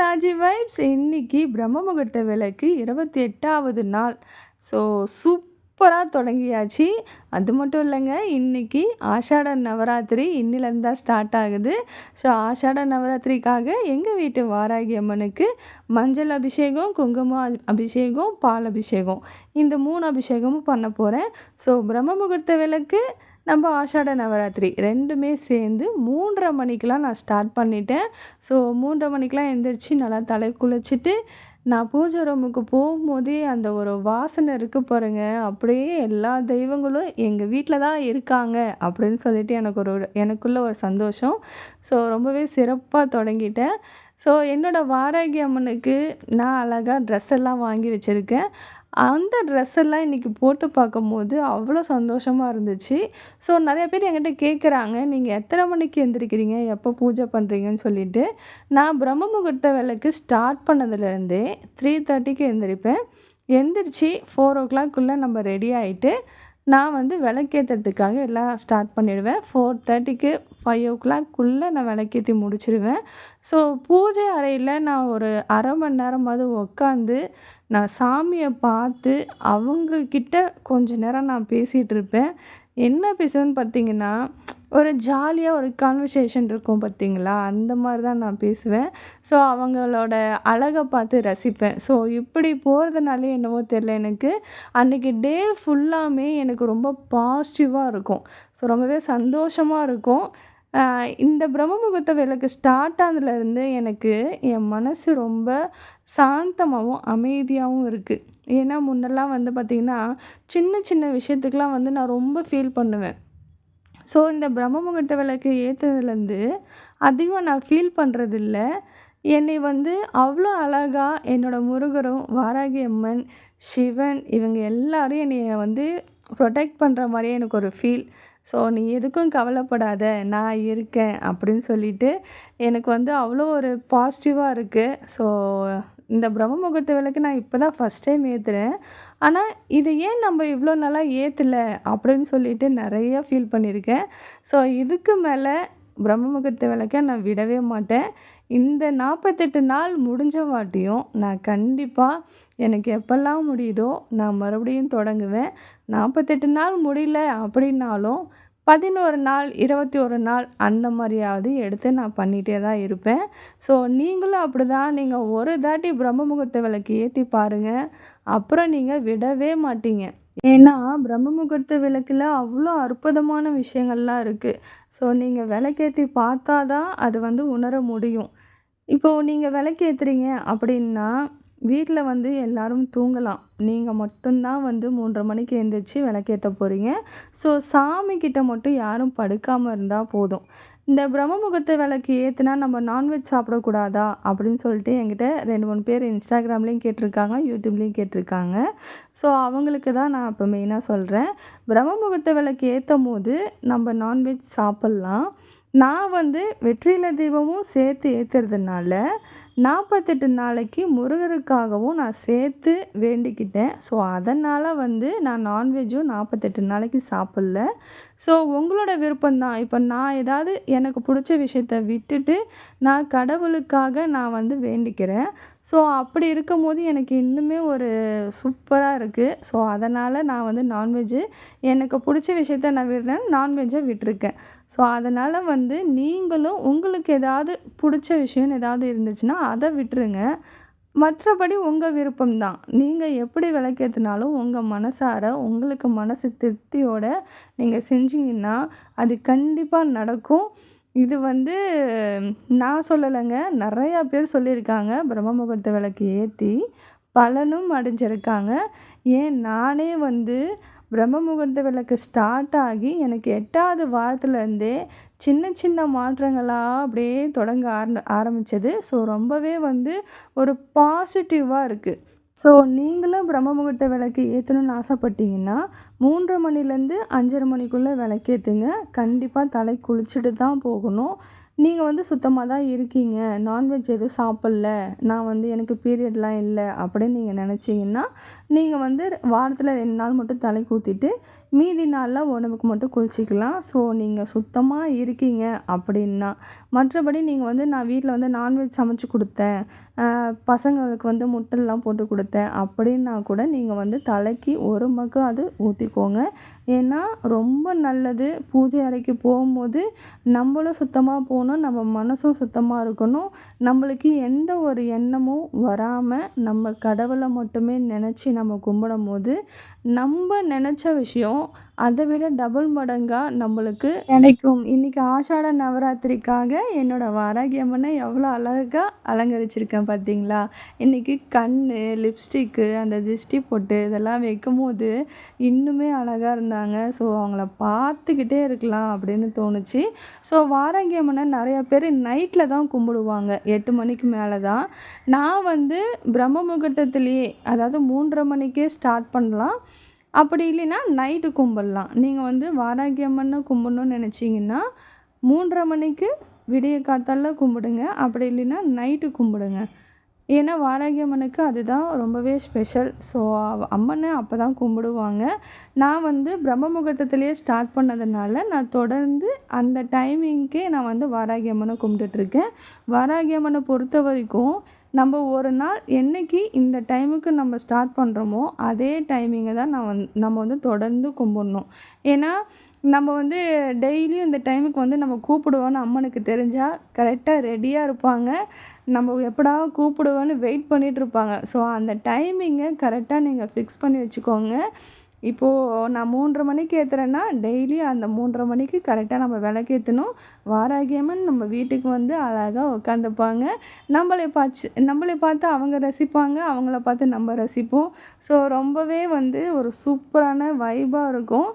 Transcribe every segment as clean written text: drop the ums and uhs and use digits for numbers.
Raji vibes இன்னைக்கு பிரம்ம முகூர்த்த விளக்கு 28வது நாள். ஸோ சூப்பரா தொடங்கியாச்சு. அது மட்டும் இல்லைங்க, இன்னைக்கு ஆஷாட நவராத்திரி இன்னிலேருந்து தான் ஸ்டார்ட் ஆகுது. ஸோ ஆஷாட நவராத்திரிக்காக எங்கள் வீட்டு வாராகி அம்மனுக்கு மஞ்சள் அபிஷேகம், குங்குமம் அபிஷேகம், பால் அபிஷேகம், இந்த 3 அபிஷேகமும் பண்ண போகிறேன். ஸோ பிரம்ம முகூர்த்த விளக்கு நம்ம ஆஷாட நவராத்திரி 2மே சேர்ந்து 3:30 மணிக்கெலாம் நான் ஸ்டார்ட் பண்ணிட்டேன். ஸோ 3:30 மணிக்கெலாம் எந்திரிச்சு நல்லா தலை குளிச்சுட்டு நான் பூஜை ரூமுக்கு போகும்போதே அந்த ஒரு வாசனை இருக்குது பாருங்க, அப்படியே எல்லா தெய்வங்களும் எங்கள் வீட்டில் தான் இருக்காங்க அப்படின்னு சொல்லிட்டு எனக்குள்ள ஒரு சந்தோஷம். ஸோ ரொம்பவே சிறப்பாக தொடங்கிட்டேன். ஸோ என்னோடய வாராகி அம்மனுக்கு நான் அழகாக ட்ரெஸ் எல்லாம் வாங்கி வச்சுருக்கேன். அந்த ட்ரெஸ் எல்லாம் இன்றைக்கி போட்டு பார்க்கும்போது அவ்வளோ சந்தோஷமாக இருந்துச்சு. ஸோ நிறைய பேர் என்கிட்ட கேட்குறாங்க, நீங்கள் எத்தனை மணிக்கு எந்திரிக்கிறீங்க, எப்போ பூஜை பண்ணுறீங்கன்னு சொல்லிட்டு. நான் பிரம்ம முகூர்த்த வேலைக்கு ஸ்டார்ட் பண்ணதுலேருந்தே 3:30க்கு எந்திரிப்பேன். எந்திரிச்சு 4:00 நம்ம ரெடி ஆகிட்டு நான் வந்து விளக்கேற்றுறதுக்காக எல்லாம் ஸ்டார்ட் பண்ணிடுவேன். 4:30க்கு 5:00 நான் விளக்கேற்றி முடிச்சிடுவேன். ஸோ பூஜை அறையில் நான் ஒரு அரை மணி நேரமாவது உட்காந்து நான் சாமியை பார்த்து அவங்கக்கிட்ட கொஞ்ச நேரம் நான் பேசிகிட்டு இருப்பேன். என்ன பேசுவேன்னு பார்த்தீங்கன்னா, ஒரு ஜாலியாக ஒரு கான்வர்சேஷன் இருக்கும் பார்த்தீங்களா, அந்த மாதிரி தான் நான் பேசுவேன். ஸோ அவங்களோட அழகை பார்த்து ரசிப்பேன். ஸோ இப்படி போகிறதுனாலே என்னவோ தெரில, எனக்கு அன்றைக்கி டே ஃபுல்லாமே எனக்கு ரொம்ப பாசிட்டிவாக இருக்கும். ஸோ ரொம்பவே சந்தோஷமாக இருக்கும். இந்த பிரம்ம முகூர்த்த விளக்கு ஸ்டார்ட் ஆனதுலேருந்து எனக்கு என் மனசு ரொம்ப சாந்தமாகவும் அமைதியாகவும் இருக்குது. ஏன்னா முன்னெல்லாம் வந்து பார்த்திங்கன்னா, சின்ன சின்ன விஷயத்துக்கெலாம் வந்து நான் ரொம்ப ஃபீல் பண்ணுவேன். ஸோ இந்த பிரம்ம முகூர்த்த விளக்கு ஏற்றுனதுலேருந்து அதிகம் நான் ஃபீல் பண்ணுறதில்ல. என்னை வந்து அவ்வளோ அழகாக என்னோடய முருகரும், வாராகி அம்மன், சிவன் இவங்க எல்லோரும் என்னைய வந்து ப்ரொடெக்ட் பண்ணுற மாதிரியே எனக்கு ஒரு ஃபீல். ஸோ நீ எதுக்கும் கவலைப்படாத, நான் இருக்கேன் அப்படின்னு சொல்லிட்டு எனக்கு வந்து அவ்வளோ ஒரு பாசிட்டிவாக இருக்குது. ஸோ இந்த பிரம்ம முகூர்த்த விளக்கு நான் இப்போ தான் ஃபஸ்ட் டைம் ஏற்றுறேன். ஆனால் இதை ஏன் நம்ம இவ்வளோ நாளாக ஏற்றலை அப்படின்னு சொல்லிட்டு நிறைய ஃபீல் பண்ணியிருக்கேன். ஸோ இதுக்கு மேலே பிரம்ம முகூர்த்த விளக்கை நான் விடவே மாட்டேன். இந்த 48 நாள் முடிஞ்ச வாட்டியும் நான் கண்டிப்பாக எனக்கு எப்போல்லாம் முடியுதோ நான் மறுபடியும் தொடங்குவேன். 48 நாள் முடியல அப்படின்னாலும் 11 நாள், 21 நாள் அந்த மாதிரியாவது எடுத்து நான் பண்ணிகிட்டே தான் இருப்பேன். ஸோ நீங்களும் அப்படி தான். நீங்கள் ஒரு தாட்டி பிரம்ம முகூர்த்த விளக்கு ஏற்றி பாருங்கள், அப்புறம் நீங்கள் விடவே மாட்டீங்க. ஏன்னா பிரம்ம முகூர்த்த விளக்கில் அவ்வளோ அற்புதமான விஷயங்கள்லாம் இருக்குது. ஸோ நீங்கள் விளக்கேற்றி பார்த்தா தான் அது வந்து உணர முடியும். இப்போது நீங்கள் விளக்கேற்றுறீங்க அப்படின்னா வீட்டில் வந்து எல்லோரும் தூங்கலாம். நீங்கள் மட்டும்தான் வந்து 3:30 மணிக்கு எழுந்திரிச்சு விளக்கேற்ற போகிறீங்க. ஸோ சாமிக்கிட்ட மட்டும் யாரும் படுக்காமல் இருந்தால் போதும். இந்த பிரம்ம முகூர்த்த விளக்கு ஏற்றுனா நம்ம நான்வெஜ் சாப்பிடக்கூடாதா அப்படின்னு சொல்லிட்டு என்கிட்ட 2-3 பேர் இன்ஸ்டாகிராம்லேயும் கேட்டிருக்காங்க, யூடியூப்லேயும் கேட்டிருக்காங்க. ஸோ அவங்களுக்கு தான் நான் இப்போ மெயினாக சொல்கிறேன். பிரம்ம முகூர்த்த விளக்கு ஏற்றும் போது நம்ம நான்வெஜ் சாப்பிட்லாம். நான் வந்து வெற்றிலை தீபமும் சேர்த்து ஏற்றுறதுனால 48 நாளைக்கு முருகருக்காகவும் நான் சேர்த்து வேண்டிக்கிட்டேன். ஸோ அதனால் வந்து நான் நான்வெஜ்ஜும் 48 நாளைக்கு சாப்பிட்ல. ஸோ உங்களோட விருப்பம்தான். இப்போ நான் ஏதாவது எனக்கு பிடிச்ச விஷயத்த விட்டுட்டு நான் கடவுளுக்காக நான் வந்து வேண்டிக்கிறேன். ஸோ அப்படி இருக்கும்போது எனக்கு இன்னுமே ஒரு சூப்பராக இருக்குது. ஸோ அதனால் நான் வந்து நான்வெஜ்ஜு எனக்கு பிடிச்ச விஷயத்த நான் விடுறேன், நான்வெஜ்ஜை விட்டுருக்கேன். ஸோ அதனால் வந்து நீங்களும் உங்களுக்கு ஏதாவது பிடிச்ச விஷயம்னு ஏதாவது இருந்துச்சுன்னா அதை விட்டுருங்க. மற்றபடி உங்கள் விருப்பம்தான். நீங்கள் எப்படி விளக்கேற்றினாலும் உங்கள் மனசார உங்களுக்கு மனசு திருப்தியோட நீங்கள் செஞ்சீங்கன்னா அது கண்டிப்பாக நடக்கும். இது வந்து நான் சொல்லலைங்க, நிறையா பேர் சொல்லியிருக்காங்க. பிரம்ம முகூர்த்த விளக்கு ஏற்றி பலனும் அடைஞ்சிருக்காங்க. ஏன் நானே வந்து பிரம்ம முகூர்த்த விளக்கு ஸ்டார்ட் ஆகி எனக்கு 8வது வாரத்துலேருந்தே சின்ன சின்ன மாற்றங்களாக அப்படியே தொடங்க ஆரம்பித்தது. ஸோ ரொம்பவே வந்து ஒரு பாசிட்டிவாக இருக்குது. ஸோ நீங்களும் பிரம்ம முகூர்த்த விளக்கு ஏற்றணும்னு ஆசைப்பட்டீங்கன்னா 3:30 மணிலேருந்து 5:30 மணிக்குள்ளே விளக்கேற்றுங்க. கண்டிப்பாக தலை குளிச்சுட்டு தான் போகணும். நீங்கள் வந்து சுத்தமாக தான் இருக்கீங்க, நான்வெஜ் எதுவும் சாப்பிடல, நான் வந்து எனக்கு பீரியட்லாம் இல்லை அப்படின்னு நீங்கள் நினச்சிங்கன்னா, நீங்கள் வந்து வாரத்தில் 2 நாள் மட்டும் தலைக்கு ஊற்றிட்டு மீதி நாளில் உடம்புக்கு மட்டும் குளிச்சிக்கலாம். ஸோ நீங்கள் சுத்தமாக இருக்கீங்க அப்படின்னா. மற்றபடி நீங்கள் வந்து நான் வீட்டில் வந்து நான்வெஜ் சமைச்சு கொடுத்தேன், பசங்களுக்கு வந்து முட்டைலாம் போட்டு கொடுத்தேன் அப்படின்னா கூட நீங்கள் வந்து தலைக்கு ஒரு மக்கு அது ஊற்றிக்கோங்க. ஏன்னா ரொம்ப நல்லது. பூஜை அறைக்கு போகும்போது நம்மளும் சுத்தமாக போகணும், நம்ம மனசும் சுத்தமாக இருக்கணும். நம்மளுக்கு எந்த ஒரு எண்ணமும் வராமல் நம்ம கடவுளை மட்டுமே நினச்சி நம்ம கும்பிடும்போது நம்ம நினச்ச விஷயம் அதை விட டபுள் மடங்காக நம்மளுக்கு கிடைக்கும். இன்றைக்கி ஆஷாட நவராத்திரிக்காக என்னோடய வாராகி அம்மனை எவ்வளோ அழகாக அலங்கரிச்சிருக்கேன் பார்த்தீங்களா? இன்றைக்கி கண், லிப்ஸ்டிக்கு, அந்த திஷ்டி பொட்டு இதெல்லாம் வைக்கும்போது இன்னுமே அழகாக இருந்தாங்க. ஸோ அவங்கள பார்த்துக்கிட்டே இருக்கலாம் அப்படின்னு தோணுச்சு. ஸோ வாராகி அம்மனை நிறையா பேர் நைட்டில் தான் கும்பிடுவாங்க, 8 மணிக்கு மேலே தான். நான் வந்து பிரம்ம முகூர்த்தத்துலேயே, அதாவது 3:30 மணிக்கே ஸ்டார்ட் பண்ணலாம். அப்படி இல்லைன்னா நைட்டு கும்பிட்லாம். நீங்கள் வந்து வாராகி அம்மனை கும்பிட்ணுன்னு நினச்சிங்கன்னா 3:30 மணிக்கு விடிய காத்தால கும்பிடுங்க. அப்படி இல்லைன்னா நைட்டு கும்பிடுங்க. ஏன்னா வாராகி அம்மனுக்கு அதுதான் ரொம்பவே ஸ்பெஷல். ஸோ அம்மனை அப்போ தான் கும்பிடுவாங்க. நான் வந்து பிரம்ம முகூர்த்தத்துலேயே ஸ்டார்ட் பண்ணதுனால நான் தொடர்ந்து அந்த டைமிங்க்கே நான் வந்து வாராகி அம்மனை கும்பிட்டுட்ருக்கேன். வாராகி அம்மனை பொறுத்த வரைக்கும் நம்ம ஒரு நாள் என்றைக்கு இந்த டைமுக்கு நம்ம ஸ்டார்ட் பண்ணுறோமோ அதே டைமிங்கை தான் நம்ம வந்து தொடர்ந்து கும்பிட்ணும். ஏன்னா நம்ம வந்து டெய்லியும் இந்த டைமுக்கு வந்து நம்ம கூப்பிடுவோன்னு அம்மனுக்கு தெரிஞ்சால் கரெக்டாக ரெடியாக இருப்பாங்க. நம்ம எப்படா கூப்பிடுவோன்னு வெயிட் பண்ணிகிட்ருப்பாங்க. ஸோ அந்த டைமிங்கை கரெக்டாக நீங்கள் ஃபிக்ஸ் பண்ணி வச்சுக்கோங்க. இப்போது நான் 3:30 மணிக்கு ஏற்றுறேன்னா டெய்லி அந்த 3:30 மணிக்கு கரெக்டாக நம்ம விளக்கேற்றணும். வாராகி அம்மன் நம்ம வீட்டுக்கு வந்து அழகாக உட்காந்துப்பாங்க. நம்மளை பார்த்து அவங்க ரசிப்பாங்க, அவங்கள பார்த்து நம்ம ரசிப்போம். ஸோ ரொம்பவே வந்து ஒரு சூப்பரான வைபாக இருக்கும்.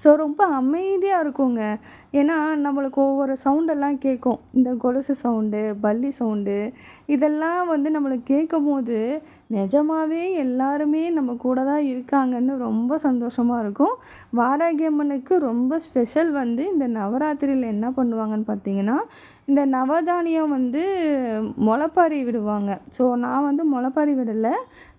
ஸோ ரொம்ப அமைதியாக இருக்குங்க. ஏன்னா நம்மளுக்கு ஒவ்வொரு சவுண்டெல்லாம் கேட்கும். இந்த கொலுசு சவுண்டு, பல்லி சவுண்டு இதெல்லாம் வந்து நம்மளுக்கு கேட்கும்போது நிஜமாவே எல்லாருமே நம்ம கூட தான் இருக்காங்கன்னு ரொம்ப சந்தோஷமாக இருக்கும். வாராகி அம்மனுக்கு ரொம்ப ஸ்பெஷல் வந்து இந்த நவராத்திரியில் என்ன பண்ணுவாங்கன்னு பார்த்தீங்கன்னா, இந்த நவதானியம் வந்து முளைப்பாரி விடுவாங்க. ஸோ நான் வந்து முளைப்பாரி விடலை.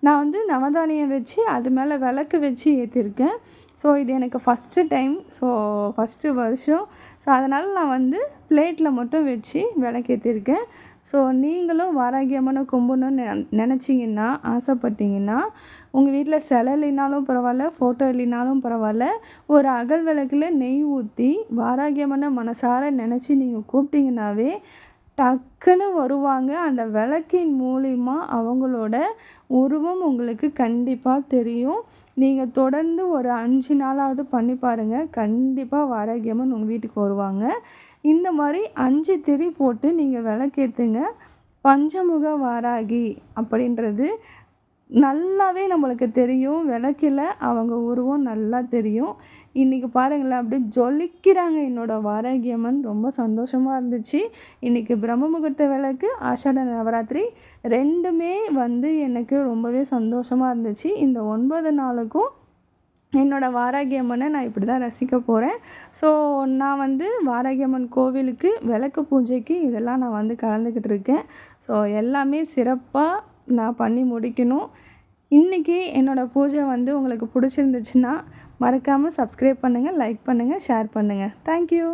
நான் வந்து நவதானியம் வச்சு அது மேலே விளக்கு வச்சு ஏற்றிருக்கேன். ஸோ இது எனக்கு ஃபஸ்ட்டு டைம். ஸோ ஃபஸ்ட்டு வருஷம். ஸோ அதனால் நான் வந்து பிளேட்டில் மட்டும் வச்சு விளக்கேற்றிருக்கேன். ஸோ நீங்களும் வாராகி அம்மனை கும்பிட்ணுன்னு நினச்சிங்கன்னா, ஆசைப்பட்டீங்கன்னா, உங்கள் வீட்டில் சிலை இல்லைனாலும் பரவாயில்ல, ஃபோட்டோ இல்லைனாலும் பரவாயில்ல, ஒரு அகல் விளக்கில் நெய் ஊற்றி வாராகி அம்மனை மனசார நினச்சி நீங்கள் கூப்பிட்டிங்கனாவே டக்குன்னு வருவாங்க. அந்த விளக்கின் மூலிமா அவங்களோட உருவம் உங்களுக்கு கண்டிப்பாக தெரியும். நீங்கள் தொடர்ந்து ஒரு 5 நாளாவது பண்ணி பாருங்கள். கண்டிப்பாக வாராகி அம்மன் உங்கள் வீட்டுக்கு வருவாங்க. இந்த மாதிரி 5 திரி போட்டு நீங்கள் விளக்கேற்றுங்க. பஞ்சமுக வாராகி அப்படின்றது நல்லாவே நம்மளுக்கு தெரியும். விளக்கில் அவங்க உருவம் நல்லா தெரியும். இன்றைக்கி பாருங்களேன், அப்படியே ஜொலிக்கிறாங்க என்னோடய வாராகி அம்மன். ரொம்ப சந்தோஷமாக இருந்துச்சு. இன்றைக்கி பிரம்ம முகூர்த்த விளக்கு, ஆஷாட நவராத்திரி 2மே வந்து எனக்கு ரொம்பவே சந்தோஷமாக இருந்துச்சு. இந்த 9 நாளுக்கும் என்னோடய வாராகி அம்மனை நான் இப்படி தான் ரசிக்க போகிறேன். ஸோ நான் வந்து வாராகி அம்மன் கோவிலுக்கு விளக்கு பூஜைக்கு இதெல்லாம் நான் வந்து கலந்துக்கிட்டு இருக்கேன். ஸோ எல்லாமே சிறப்பாக நான் பண்ணி முடிக்கணும். இன்றைக்கி என்னோடய பூஜை வந்து உங்களுக்கு பிடிச்சிருந்துச்சுன்னா மறக்காமல் சப்ஸ்கிரைப் பண்ணுங்கள், லைக் பண்ணுங்கள், ஷேர் பண்ணுங்கள். தேங்க்யூ.